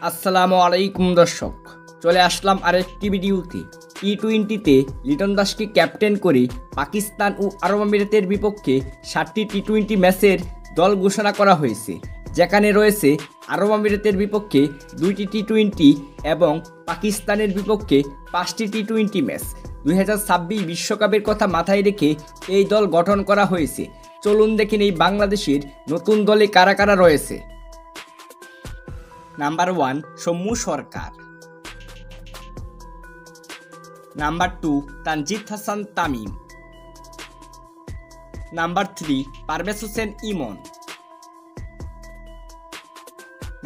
আসসালামু আলাইকুম দর্শক, চলে আসলাম আরেকটি ভিডিওতে। টি-20তে লিটন দাসকে ক্যাপ্টেন করে পাকিস্তান ও আরব আমিরাতের বিপক্ষে 7টি টি-20 ম্যাচের দল ঘোষণা করা হয়েছে, যেখানে রয়েছে আরব আমিরাতের বিপক্ষে 2টি টি-20 এবং পাকিস্তানের বিপক্ষে 5টি টি-20 ম্যাচ। 2026 বিশ্বকাপের কথা মাথায় রেখে এই দল গঠন করা হয়েছে। চলুন দেখেন এই বাংলাদেশের নতুন দলে কারা কারা রয়েছে। Number 1 Soumya Sarkar. Number 2 Tanzid Hasan Tamim. Number 3 Parvez Hossain Emon.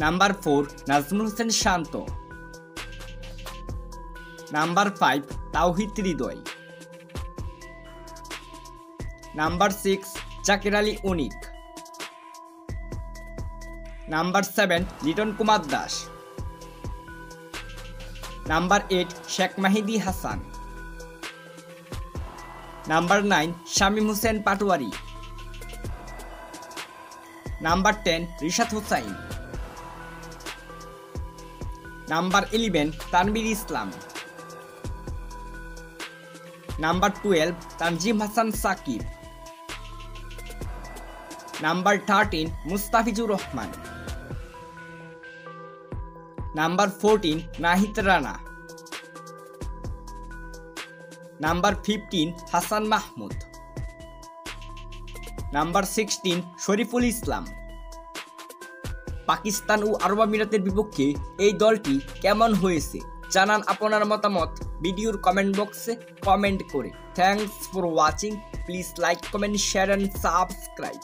Number 4 Najmul Hossain Shanto. Number 5 Towhid Hridoy. Number 6 Jaker Ali Anik. Number 7 Liton Kumar Das. Number 8 Sheikh Mahedi Hasan. Number 9 Shamim Hossain Patwari. Number 10 Rishad Hossain. Number 11 Tanvir Islam. Number 12 Tanzim Hasan Sakib. Number 13 Mustafizur Rahman. Number 14 Nahid Rana. Number 15 Hasan Mahmud. Number 16 Shariful Islam. Pakistan ও আরব আমিরাতের বিপক্ষে এই দলটি কেমন হয়েছে জানান আপনার মতামত ভিডিওর কমেন্ট বক্সে কমেন্ট করে। Thanks for watching. Please like, comment, share and subscribe.